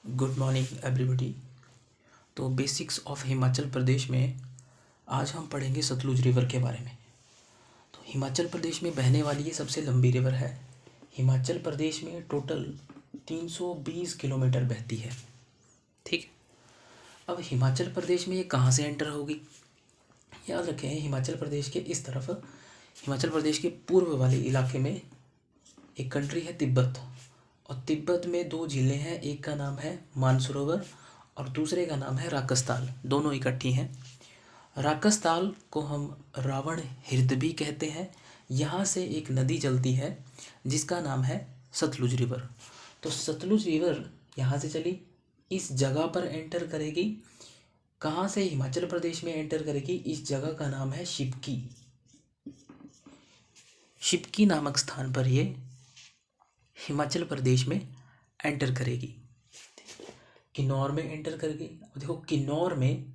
Good morning everybody. तो basics of Himachal Pradesh में आज हम पढ़ेंगे सतलुज रिवर के बारे में। तो हिमाचल प्रदेश में बहने वाली ये सबसे लंबी रिवर है। हिमाचल प्रदेश में टोटल 320 किलोमीटर बहती है। ठीक। अब हिमाचल प्रदेश में ये कहाँ से एंटर होगी? याद रखें, हिमाचल प्रदेश के इस तरफ, हिमाचल प्रदेश के पूर्व वाले इलाके में एक कंट्री है तिब्बत, और तिब्बत में दो झीलें हैं। एक का नाम है मानसरोवर और दूसरे का नाम है राकसताल। दोनों इकट्ठी हैं। राकसताल को हम रावण हिर्द भी कहते हैं। यहाँ से एक नदी चलती है जिसका नाम है सतलुज रिवर। तो सतलुज रिवर यहाँ से चली, इस जगह पर एंटर करेगी। कहाँ से? हिमाचल प्रदेश में एंटर करेगी। इस जगह का नाम है शिप्की। शिप्की नामक स्थान पर ये हिमाचल प्रदेश में एंटर करेगी। किन्नौर में एंटर करेगी। अब देखो, किन्नौर में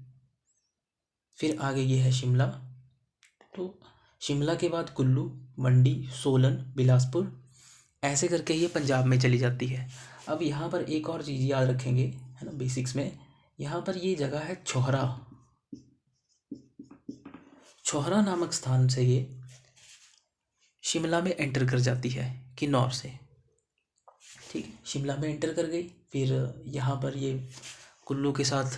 फिर आगे ये है शिमला। तो शिमला के बाद कुल्लू, मंडी, सोलन, बिलासपुर, ऐसे करके ये पंजाब में चली जाती है। अब यहाँ पर एक और चीज़ याद रखेंगे, है ना, बेसिक्स में। यहाँ पर ये जगह है छोहरा। छोहरा नामक स्थान से ये शिमला में एंटर कर जाती है किन्नौर से। ठीक है, शिमला में एंटर कर गई। फिर यहाँ पर ये कुल्लू के साथ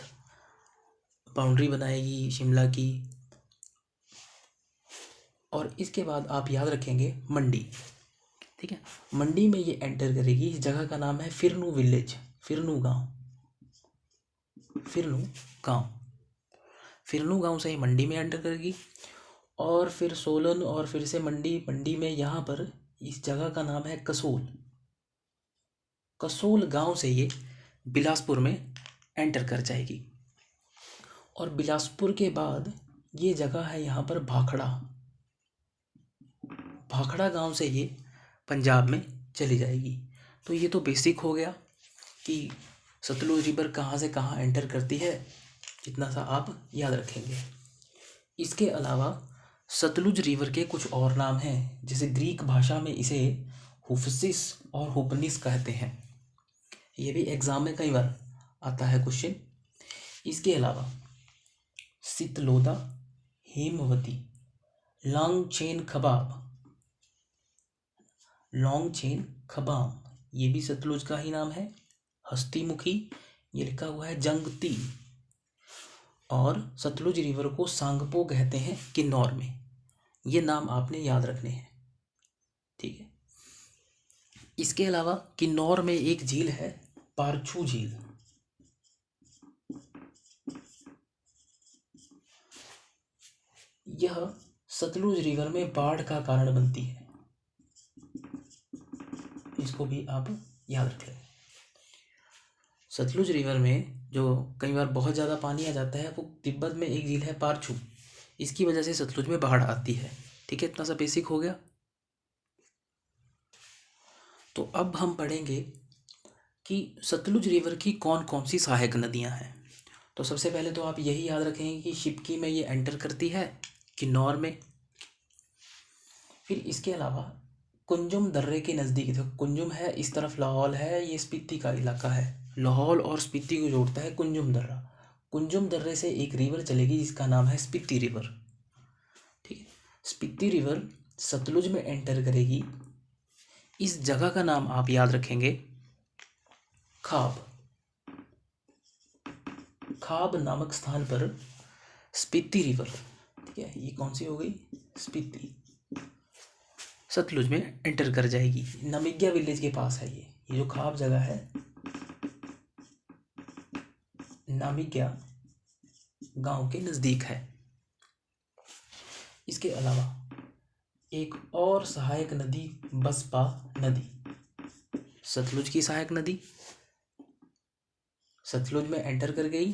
बाउंड्री बनाएगी शिमला की। और इसके बाद आप याद रखेंगे मंडी। ठीक है, मंडी में ये एंटर करेगी। इस जगह का नाम है फिरनू विलेज, फिरनू गांव। फिरनू गांव, फिरनू गांव से ही मंडी में एंटर करेगी। और फिर सोलन और फिर से मंडी, मंडी में यहाँ पर इस जगह का नाम है कसोल। कसोल गांव से ये बिलासपुर में एंटर कर जाएगी। और बिलासपुर के बाद ये जगह है यहाँ पर भाखड़ा। भाखड़ा गांव से ये पंजाब में चली जाएगी। तो ये तो बेसिक हो गया कि सतलुज रिवर कहाँ से कहाँ एंटर करती है। इतना सा आप याद रखेंगे। इसके अलावा सतलुज रिवर के कुछ और नाम हैं, जैसे ग्रीक भाषा में इसे हुफसिस और हुपनिस कहते हैं। ये भी एग्जाम में कई बार आता है क्वेश्चन। इसके अलावा सितलोदा, हेमवती, लॉन्ग चेन खबाब, लॉन्ग चेन खबाम, ये भी सतलुज का ही नाम है। हस्तीमुखी, ये लिखा हुआ है जंगती। और सतलुज रिवर को सांगपो कहते हैं किन्नौर में। ये नाम आपने याद रखने हैं। ठीक है। इसके अलावा किन्नौर में एक झील है, पारछू झील। यह सतलुज रिवर में बाढ़ का कारण बनती है। इसको भी आप याद रख लें। सतलुज रिवर में जो कई बार बहुत ज़्यादा पानी आ जाता है, वो तिब्बत में एक झील है पारछू, इसकी वजह से सतलुज में बाढ़ आती है। ठीक है, इतना सा बेसिक हो गया। तो अब हम पढ़ेंगे कि सतलुज रिवर की कौन कौन सी सहायक नदियां हैं। तो सबसे पहले तो आप यही याद रखेंगे कि शिप्की में ये एंटर करती है, किन्नौर में। फिर इसके अलावा कुंजुम दर्रे के नज़दीक, देखो कुंजुम है, इस तरफ लाहौल है, ये स्पीति का इलाका है। लाहौल और स्पीति को जोड़ता है कुंजुम दर्रा। कुंजुम दर्रे से एक रिवर चलेगी जिसका नाम है स्पीति रिवर। ठीक है, स्पीति रिवर सतलुज में एंटर करेगी। इस जगह का नाम आप याद रखेंगे खाब। खाब नामक स्थान पर स्पीति रिवर, ठीक है, ये कौन सी हो गई? स्पीति, सतलुज में एंटर कर जाएगी। नमिग्या विलेज के पास है ये जो खाब जगह है, नामिग्या गांव के नज़दीक है। इसके अलावा एक और सहायक नदी बसपा नदी, सतलुज की सहायक नदी, सतलुज में एंटर कर गई।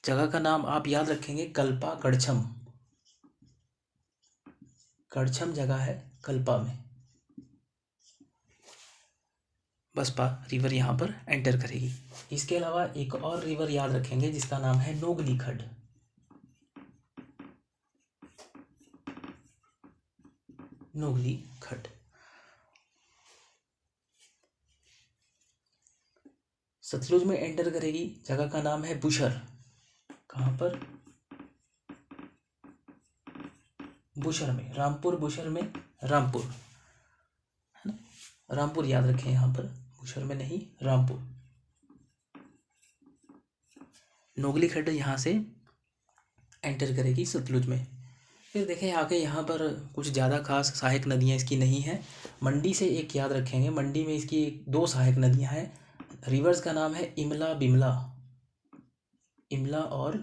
जगह का नाम आप याद रखेंगे कल्पा गड़छम। गड़छम जगह है कल्पा में। बसपा रिवर यहाँ पर एंटर करेगी। इसके अलावा एक और रिवर याद रखेंगे जिसका नाम है नोगली खड। नोगली खड सतलुज में एंटर करेगी, जगह का नाम है बुशर। कहाँ पर? बुशर में, रामपुर बुशर में, रामपुर है ना, रामपुर याद रखें यहाँ पर, बुशर में नहीं, रामपुर। नोगली खड्ड यहाँ से एंटर करेगी सतलुज में। फिर देखें आगे, यहाँ पर कुछ ज़्यादा खास सहायक नदियाँ इसकी नहीं हैं। मंडी से एक याद रखेंगे, मंडी में इसकी 2 सहायक नदियाँ हैं। रिवर्स का नाम है इमला बिमला, इमला और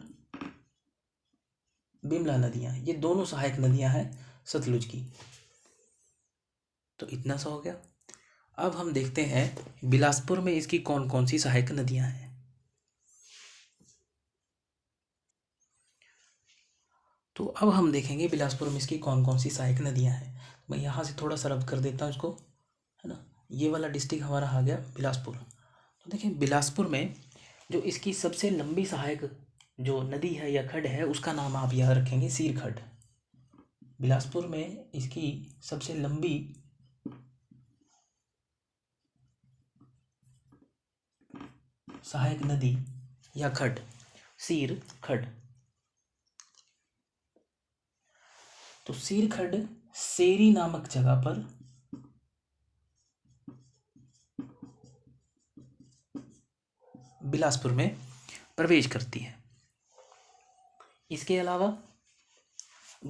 बिमला नदियाँ, ये दोनों सहायक नदियाँ हैं सतलुज की। तो इतना सा हो गया। अब हम देखते हैं बिलासपुर में इसकी कौन कौन सी सहायक नदियाँ हैं। तो अब हम देखेंगे बिलासपुर में इसकी कौन कौन सी सहायक नदियाँ हैं। मैं यहाँ से थोड़ा सा रब कर देता हूँ इसको, है ना। ये वाला डिस्ट्रिक्ट हमारा आ गया बिलासपुर। तो देखिए बिलासपुर में जो इसकी सबसे लंबी सहायक जो नदी है या खड्ड है, उसका नाम आप याद रखेंगे सीर खड्ड। बिलासपुर में इसकी सबसे लंबी सहायक नदी या खड्ड सीर खड्ड। तो सीर खड्ड सेरी नामक जगह पर बिलासपुर में प्रवेश करती है। इसके अलावा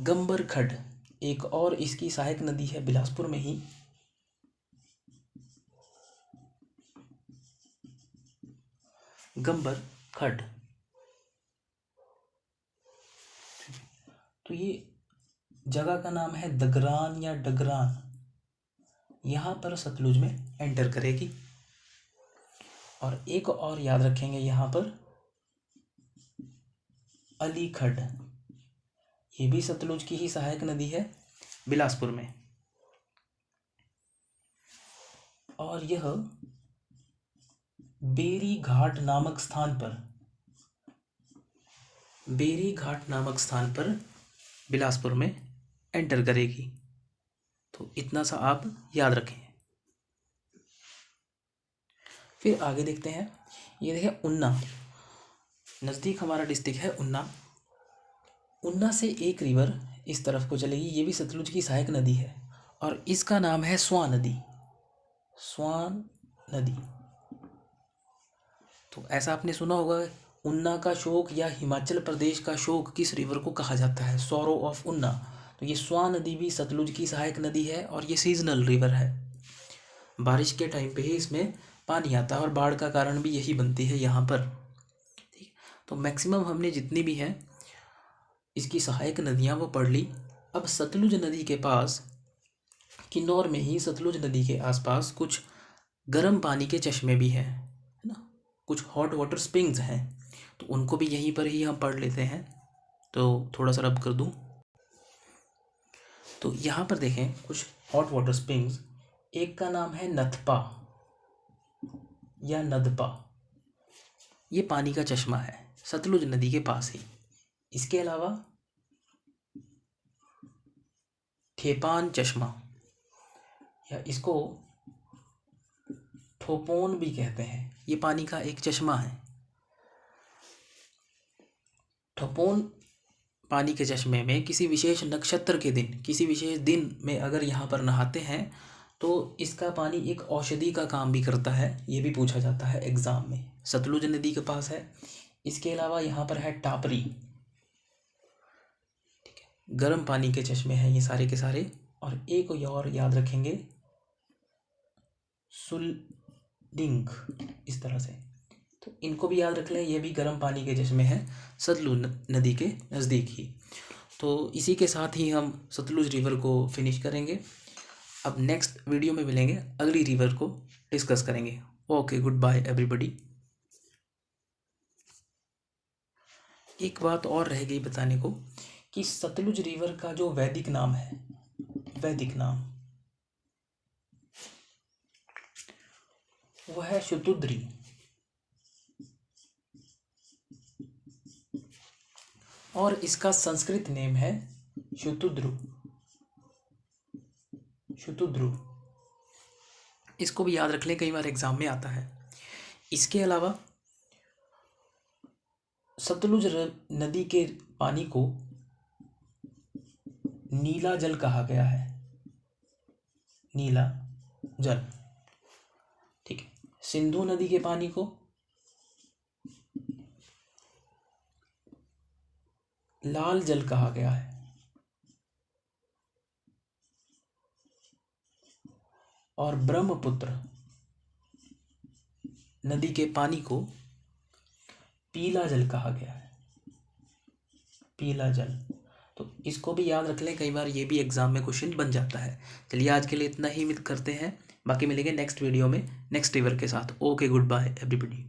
गंबर खड्ड एक और इसकी सहायक नदी है बिलासपुर में ही। गंबर खड्ड, तो ये जगह का नाम है दगरान या डगरान, यहाँ पर सतलुज में एंटर करेगी। और एक और याद रखेंगे यहाँ पर अली खड्ड, ये भी सतलुज की ही सहायक नदी है बिलासपुर में। और यह बेरी घाट नामक स्थान पर, बेरी घाट नामक स्थान पर बिलासपुर में एंटर करेगी। तो इतना सा आप याद रखें। फिर आगे देखते हैं, ये देखें उन्ना, नज़दीक हमारा डिस्ट्रिक्ट है उन्ना। उन्ना से एक रिवर इस तरफ को चलेगी, ये भी सतलुज की सहायक नदी है और इसका नाम है स्वां नदी। स्वां नदी, तो ऐसा आपने सुना होगा, उन्ना का शोक या हिमाचल प्रदेश का शोक किस रिवर को कहा जाता है? सॉरो ऑफ उन्ना। तो ये स्वां नदी भी सतलुज की सहायक नदी है और ये सीजनल रिवर है। बारिश के टाइम पे ही इसमें पानी आता है और बाढ़ का कारण भी यही बनती है यहाँ पर। ठीक, तो मैक्सिमम हमने जितनी भी हैं इसकी सहायक नदियाँ वो पढ़ ली। अब सतलुज नदी के पास, किन्नौर में ही सतलुज नदी के आसपास कुछ गर्म पानी के चश्मे भी हैं, है ना, कुछ हॉट वाटर स्प्रिंग्स हैं। तो उनको भी यहीं पर ही हम पढ़ लेते हैं। तो थोड़ा सा रब कर दूं, तो यहाँ पर देखें कुछ हॉट वाटर स्प्रिंग्स। एक का नाम है नथपा या नदपा, ये पानी का चश्मा है सतलुज नदी के पास ही। इसके अलावा ठेपान चश्मा, या इसको ठोपोन भी कहते हैं, ये पानी का एक चश्मा है। ठोपोन पानी के चश्मे में किसी विशेष नक्षत्र के दिन, किसी विशेष दिन में अगर यहाँ पर नहाते हैं तो इसका पानी एक औषधि का काम भी करता है, ये भी पूछा जाता है एग्ज़ाम में। सतलुज नदी के पास है। इसके अलावा यहाँ पर है टापरी, ठीक है, गर्म पानी के चश्मे हैं ये सारे के सारे। और एक और याद रखेंगे, सुलडिंग, इस तरह से, तो इनको भी याद रख लें, ये भी गर्म पानी के चश्मे हैं सतलुज नदी के नज़दीक ही। तो इसी के साथ ही हम सतलुज रिवर को फिनिश करेंगे। अब नेक्स्ट वीडियो में मिलेंगे, अगली रिवर को डिस्कस करेंगे। Okay, goodbye everybody. एक बात और रह गई बताने को कि सतलुज रिवर का जो वैदिक नाम है, वैदिक नाम वह है शतुद्री। और इसका संस्कृत नेम है शतुद्रु, शतुद्रु। इसको भी याद रख लें, कई बार एग्जाम में आता है। इसके अलावा सतलुज नदी के पानी को नीला जल कहा गया है, नीला जल। ठीक है। सिंधु नदी के पानी को लाल जल कहा गया है, और ब्रह्मपुत्र नदी के पानी को पीला जल कहा गया है, पीला जल। तो इसको भी याद रख लें, कई बार ये भी एग्जाम में क्वेश्चन बन जाता है। चलिए आज के लिए इतना ही उम्मीद करते हैं, बाकी मिलेंगे नेक्स्ट वीडियो में नेक्स्ट रिवर के साथ। Okay, goodbye everybody.